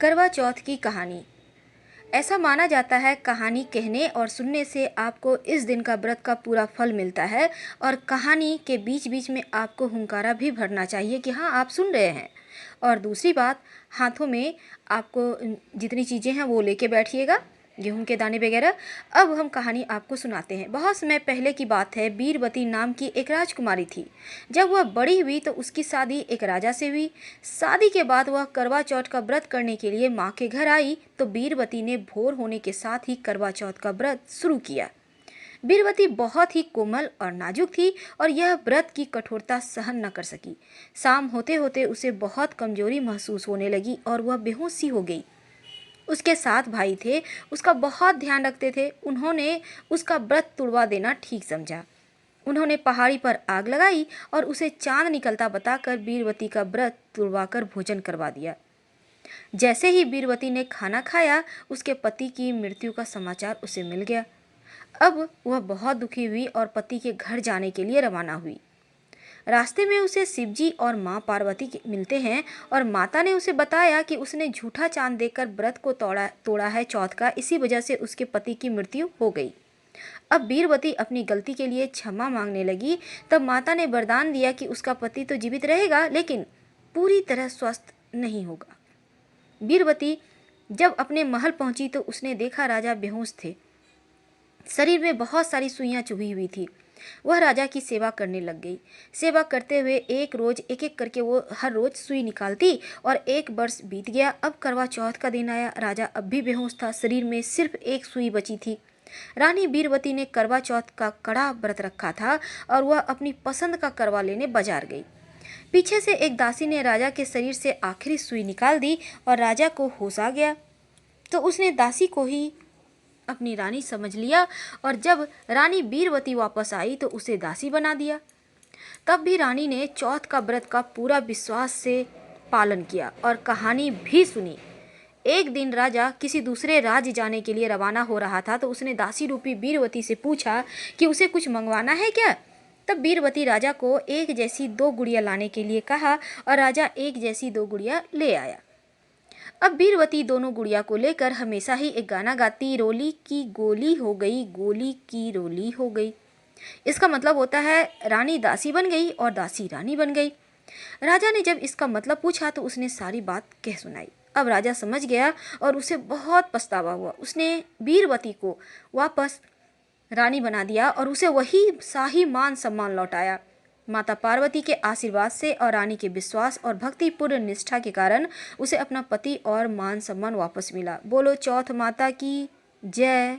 करवा चौथ की कहानी। ऐसा माना जाता है कहानी कहने और सुनने से आपको इस दिन का व्रत का पूरा फल मिलता है। और कहानी के बीच बीच में आपको हुंकारा भी भरना चाहिए कि हाँ, आप सुन रहे हैं। और दूसरी बात, हाथों में आपको जितनी चीज़ें हैं वो लेके बैठिएगा, गेहूं के दाने वगैरह। अब हम कहानी आपको सुनाते हैं। बहुत समय पहले की बात है। बीरबती नाम की एक राजकुमारी थी। जब वह बड़ी हुई तो उसकी शादी एक राजा से हुई। शादी के बाद वह करवा चौथ का व्रत करने के लिए माँ के घर आई तो बीरबती ने भोर होने के साथ ही करवा चौथ का व्रत शुरू किया। बीरबती बहुत ही कोमल और नाजुक थी और यह व्रत की कठोरता सहन न कर सकी। शाम होते होते उसे बहुत कमजोरी महसूस होने लगी और वह बेहोश सी हो गई। उसके साथ भाई थे, उसका बहुत ध्यान रखते थे। उन्होंने उसका व्रत तुड़वा देना ठीक समझा। उन्होंने पहाड़ी पर आग लगाई और उसे चांद निकलता बताकर बीरबती का व्रत तुड़वाकर भोजन करवा दिया। जैसे ही बीरबती ने खाना खाया, उसके पति की मृत्यु का समाचार उसे मिल गया। अब वह बहुत दुखी हुई और पति के घर जाने के लिए रवाना हुई। रास्ते में उसे शिवजी और माँ पार्वती मिलते हैं और माता ने उसे बताया कि उसने झूठा चांद देखकर व्रत को तोड़ा है चौथ का, इसी वजह से उसके पति की मृत्यु हो गई। अब बीरबती अपनी गलती के लिए क्षमा मांगने लगी। तब माता ने वरदान दिया कि उसका पति तो जीवित रहेगा लेकिन पूरी तरह स्वस्थ नहीं होगा। बीरबती जब अपने महल पहुंची तो उसने देखा राजा बेहोश थे। शरीर में बहुत सारी सुइयां चुभी हुई थी। वह राजा की सेवा करने लग गई। सेवा करते हुए एक रोज एक एक करके वो हर रोज सुई निकालती और 1 वर्ष बीत गया। अब करवा चौथ का दिन आया। राजा अब भी बेहोश था, शरीर में सिर्फ एक सुई बची थी। रानी बीरबती ने करवा चौथ का कड़ा व्रत रखा था और वह अपनी पसंद का करवा लेने बाजार गई। पीछे से एक दासी ने राजा के शरीर से आखिरी सुई निकाल दी और राजा को होश आ गया। तो उसने दासी को ही अपनी रानी समझ लिया और जब रानी बीरबती वापस आई तो उसे दासी बना दिया। तब भी रानी ने चौथ का व्रत का पूरा विश्वास से पालन किया और कहानी भी सुनी। एक दिन राजा किसी दूसरे राज्य जाने के लिए रवाना हो रहा था तो उसने दासी रूपी बीरबती से पूछा कि उसे कुछ मंगवाना है क्या। तब बीरबती राजा को एक जैसी 2 गुड़िया लाने के लिए कहा और राजा एक जैसी 2 गुड़िया ले आया। अब बीरबती दोनों गुड़िया को लेकर हमेशा ही एक गाना गाती, रोली की गोली हो गई, गोली की रोली हो गई। इसका मतलब होता है रानी दासी बन गई और दासी रानी बन गई। राजा ने जब इसका मतलब पूछा तो उसने सारी बात कह सुनाई। अब राजा समझ गया और उसे बहुत पछतावा हुआ। उसने बीरबती को वापस रानी बना दिया और उसे वही शाही मान सम्मान लौटाया। माता पार्वती के आशीर्वाद से और रानी के विश्वास और भक्तिपूर्ण निष्ठा के कारण उसे अपना पति और मान सम्मान वापस मिला। बोलो चौथ माता की जय।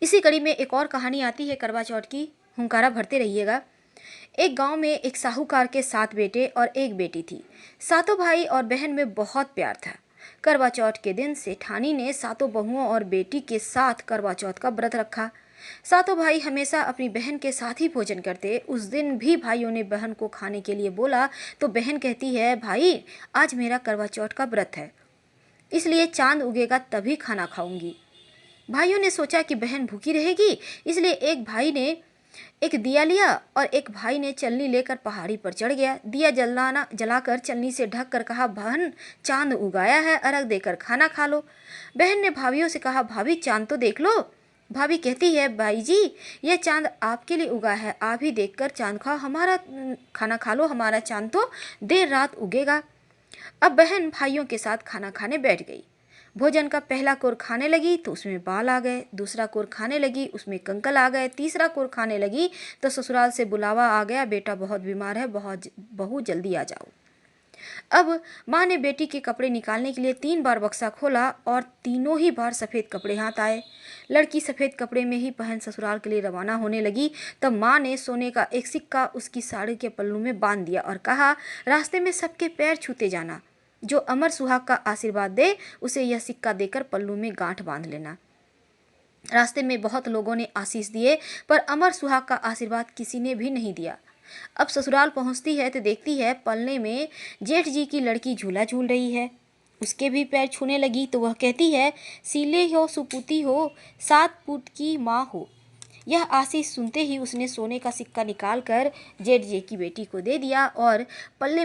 इसी कड़ी में एक और कहानी आती है करवा चौथ की, हुंकारा भरते रहिएगा। एक गांव में एक साहूकार के 7 बेटे और एक बेटी थी। सातों भाई और बहन में बहुत प्यार था। करवा चौथ के दिन सेठानी ने सातों बहुओं और बेटी के साथ करवा चौथ का व्रत रखा। सातों भाई हमेशा अपनी बहन के साथ ही भोजन करते। उस दिन भी भाइयों ने बहन को खाने के लिए बोला तो बहन कहती है, भाई आज मेरा करवा चौथ का व्रत है, इसलिए चांद उगेगा तभी खाना खाऊंगी। भाइयों ने सोचा कि बहन भूखी रहेगी, इसलिए एक भाई ने एक दिया लिया और एक भाई ने चलनी लेकर पहाड़ी पर चढ़ गया। दिया जलाकर चलनी से ढक कर कहा, बहन चांद उगाया है, अर्घ देकर खाना खा लो। बहन ने भाभियों से कहा, भाभी चांद तो देख लो। भाभी कहती है, भाई जी यह चांद आपके लिए उगा है, आप ही देखकर चांद खाओ, हमारा खाना खा लो, हमारा चांद तो देर रात उगेगा। अब बहन भाइयों के साथ खाना खाने बैठ गई। भोजन का पहला कोर खाने लगी तो उसमें बाल आ गए, दूसरा कोर खाने लगी उसमें कंकल आ गए, तीसरा कोर खाने लगी तो ससुराल से बुलावा आ गया, बेटा बहुत बीमार है, बहू जल्दी आ जाओ। अब माँ ने बेटी के कपड़े निकालने के लिए 3 बार बक्सा खोला और तीनों ही बार सफ़ेद कपड़े हाथ आए। लड़की सफ़ेद कपड़े में ही पहन ससुराल के लिए रवाना होने लगी। तब माँ ने सोने का एक सिक्का उसकी साड़ी के पल्लू में बांध दिया और कहा, रास्ते में सबके पैर छूते जाना, जो अमर सुहाग का आशीर्वाद दे उसे यह सिक्का देकर पल्लू में गांठ बांध लेना। रास्ते में बहुत लोगों ने आशीष दिए पर अमर सुहाग का आशीर्वाद किसी ने भी नहीं दिया। अब ससुराल पहुंचती है तो देखती है पलने में जेठ जी की लड़की झूला झूल रही है। उसके भी पैर छूने लगी तो वह कहती है, सीले हो सुपूती हो, 7 पुत की माँ हो। यह आशीष सुनते ही उसने सोने का सिक्का निकालकर जेठ जी की बेटी को दे दिया और पल्लू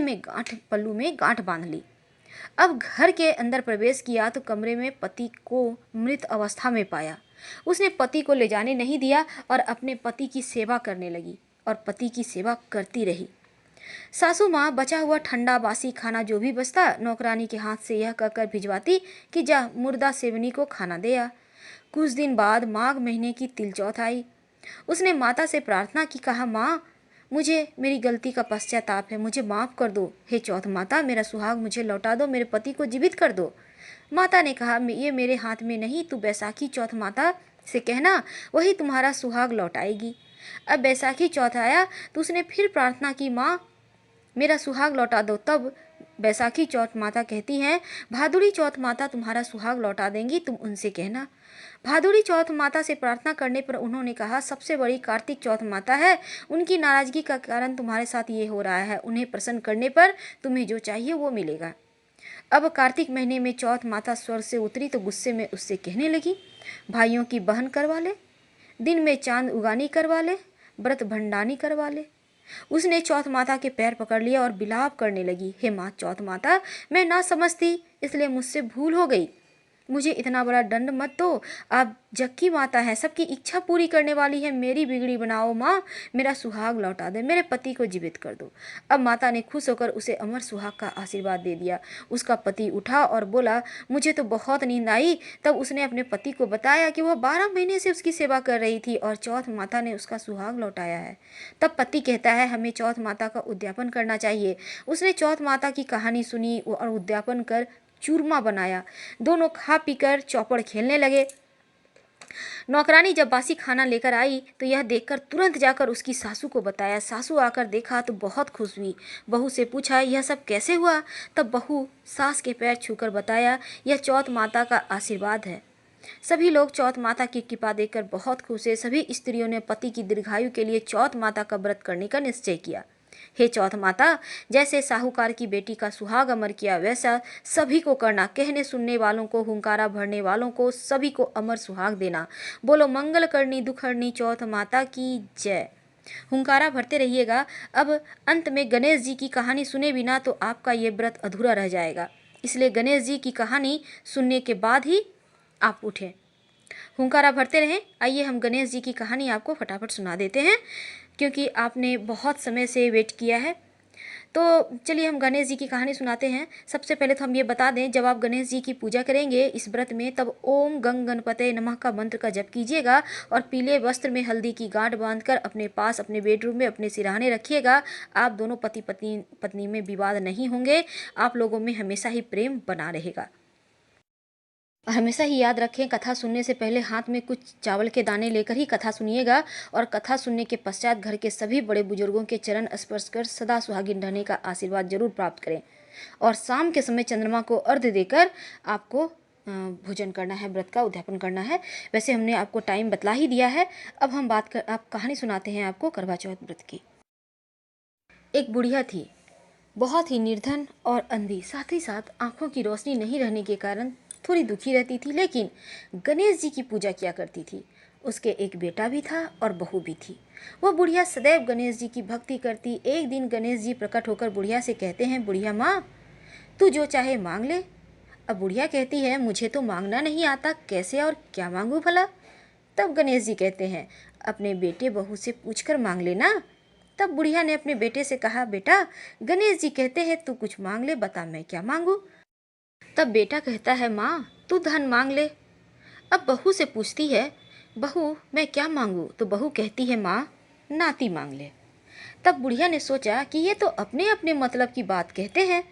में गांठ बांध ली। अब घर के अंदर प्रवेश किया तो कमरे में पति को मृत अवस्था में पाया। उसने पति को ले जाने नहीं दिया और अपने पति की सेवा करने लगी और पति की सेवा करती रही। सासू माँ बचा हुआ ठंडा बासी खाना जो भी बचता नौकरानी के हाथ से यह कहकर भिजवाती कि जा मुर्दा सेवनी को खाना दे आ। कुछ दिन बाद माघ महीने की तिल चौथ आई। उसने माता से प्रार्थना की, कहा माँ मुझे मेरी गलती का पश्चाताप है, मुझे माफ़ कर दो। हे चौथ माता, मेरा सुहाग मुझे लौटा दो, मेरे पति को जीवित कर दो। माता ने कहा, ये मेरे हाथ में नहीं, तू बैसाखी चौथ माता से कहना, वही तुम्हारा सुहाग लौटाएगी। अब बैसाखी चौथ आया तो उसने फिर प्रार्थना की, माँ मेरा सुहाग लौटा दो। तब बैसाखी चौथ माता कहती हैं, भादुड़ी चौथ माता तुम्हारा सुहाग लौटा देंगी, तुम उनसे कहना। भादुड़ी चौथ माता से प्रार्थना करने पर उन्होंने कहा, सबसे बड़ी कार्तिक चौथ माता है, उनकी नाराजगी का कारण तुम्हारे साथ ये हो रहा है, उन्हें प्रसन्न करने पर तुम्हें जो चाहिए वो मिलेगा। अब कार्तिक महीने में चौथ माता स्वर्ग से उतरी तो गुस्से में उससे कहने लगी, भाइयों की बहन करवा ले, दिन में चांद उगानी करवा ले, व्रत भंडानी करवा ले। उसने चौथ माता के पैर पकड़ लिया और बिलाप करने लगी, हे माँ चौथ माता, मैं ना समझती इसलिए मुझसे भूल हो गई, मुझे इतना बड़ा दंड मत दो। आप जग की माता है, सबकी इच्छा पूरी करने वाली है, मेरी बिगड़ी बनाओ माँ, मेरा सुहाग लौटा दे, मेरे पति को जीवित कर दो। अब माता ने खुश होकर उसे अमर सुहाग का आशीर्वाद दे दिया। उसका पति उठा और बोला, मुझे तो बहुत नींद आई। तब उसने अपने पति को बताया कि वह 12 महीने से उसकी सेवा कर रही थी और चौथ माता ने उसका सुहाग लौटाया है। तब पति कहता है, हमें चौथ माता का उद्यापन करना चाहिए। उसने चौथ माता की कहानी सुनी और उद्यापन कर चूरमा बनाया। दोनों खा पीकर चौपड़ खेलने लगे। नौकरानी जब बासी खाना लेकर आई तो यह देखकर तुरंत जाकर उसकी सासू को बताया। सासू आकर देखा तो बहुत खुश हुई। बहू से पूछा, यह सब कैसे हुआ? तब बहू सास के पैर छूकर बताया, यह चौथ माता का आशीर्वाद है। सभी लोग चौथ माता की कृपा देखकर बहुत खुश है। सभी स्त्रियों ने पति की दीर्घायु के लिए चौथ माता का व्रत करने का निश्चय किया। हे चौथ माता, जैसे साहूकार की बेटी का सुहाग अमर किया वैसा सभी को करना। कहने सुनने वालों को, हुंकारा भरने वालों को, सभी को अमर सुहाग देना। बोलो मंगल करनी दुखहरनी चौथ माता की जय। हुंकारा भरते रहिएगा। अब अंत में गणेश जी की कहानी सुने बिना तो आपका ये व्रत अधूरा रह जाएगा, इसलिए गणेश जी की कहानी सुनने के बाद ही आप उठें। हुंकारा भरते रहें। आइए हम गणेश जी की कहानी आपको फटाफट सुना देते हैं, क्योंकि आपने बहुत समय से वेट किया है। तो चलिए हम गणेश जी की कहानी सुनाते हैं। सबसे पहले तो हम ये बता दें, जब आप गणेश जी की पूजा करेंगे इस व्रत में, तब ओम गंग गणपते नमः का मंत्र का जप कीजिएगा और पीले वस्त्र में हल्दी की गांठ बांधकर अपने पास अपने बेडरूम में अपने सिरहाने रखिएगा। आप दोनों पति पत्नी में विवाद नहीं होंगे, आप लोगों में हमेशा ही प्रेम बना रहेगा। और हमेशा ही याद रखें, कथा सुनने से पहले हाथ में कुछ चावल के दाने लेकर ही कथा सुनिएगा और कथा सुनने के पश्चात घर के सभी बड़े बुजुर्गों के चरण स्पर्श कर सदा सुहागिन रहने का आशीर्वाद जरूर प्राप्त करें। और शाम के समय चंद्रमा को अर्घ्य देकर आपको भोजन करना है, व्रत का उद्यापन करना है। वैसे हमने आपको टाइम बतला ही दिया है। अब हम आप कहानी सुनाते हैं आपको करवा चौथ व्रत की। एक बुढ़िया थी, बहुत ही निर्धन और अंधी, साथ ही साथ आंखों की रोशनी नहीं रहने के कारण थोड़ी दुखी रहती थी, लेकिन गणेश जी की पूजा किया करती थी। उसके एक बेटा भी था और बहू भी थी। वह बुढ़िया सदैव गणेश जी की भक्ति करती। एक दिन गणेश जी प्रकट होकर बुढ़िया से कहते हैं, बुढ़िया माँ, तू जो चाहे मांग ले। अब बुढ़िया कहती है, मुझे तो मांगना नहीं आता, कैसे और क्या मांगू भला? तब गणेश जी कहते हैं, अपने बेटे बहू से पूछकर मांग लेना। तब बुढ़िया ने अपने बेटे से कहा, बेटा गणेश जी कहते हैं तू कुछ मांग ले, बता मैं क्या मांगू? तब बेटा कहता है, माँ तू धन मांग ले। अब बहू से पूछती है, बहू मैं क्या मांगू? तो बहू कहती है, माँ नाती मांग ले। तब बुढ़िया ने सोचा कि ये तो अपने अपने मतलब की बात कहते हैं,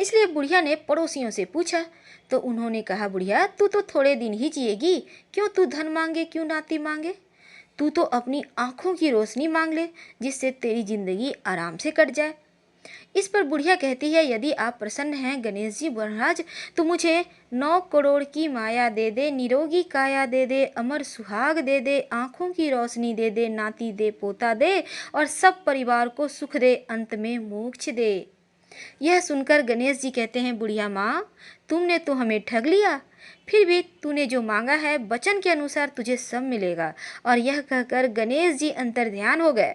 इसलिए बुढ़िया ने पड़ोसियों से पूछा तो उन्होंने कहा, बुढ़िया तू तो थोड़े दिन ही जिएगी, क्यों तू धन मांगे, क्यों नाती मांगे? तू तो अपनी आंखों की रोशनी मांग ले, जिससे तेरी जिंदगी आराम से कट जाए। इस पर बुढ़िया कहती है, यदि आप प्रसन्न हैं गणेश जी महाराज, तो मुझे 9 करोड़ की माया दे दे, निरोगी काया दे दे, अमर सुहाग दे दे, आंखों की रोशनी दे दे, नाती दे, पोता दे और सब परिवार को सुख दे, अंत में मोक्ष दे। यह सुनकर गणेश जी कहते हैं, बुढ़िया माँ तुमने तो हमें ठग लिया, फिर भी तूने जो मांगा है वचन के अनुसार तुझे सब मिलेगा। और यह कहकर गणेश जी अंतर्ध्यान हो गए।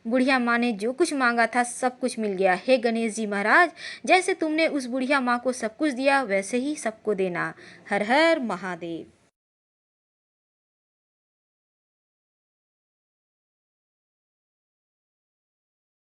बुढ़िया माँ ने जो कुछ मांगा था सब कुछ मिल गया। हे गणेश जी महाराज, जैसे तुमने उस बुढ़िया माँ को सब कुछ दिया वैसे ही सबको देना। हर हर महादेव।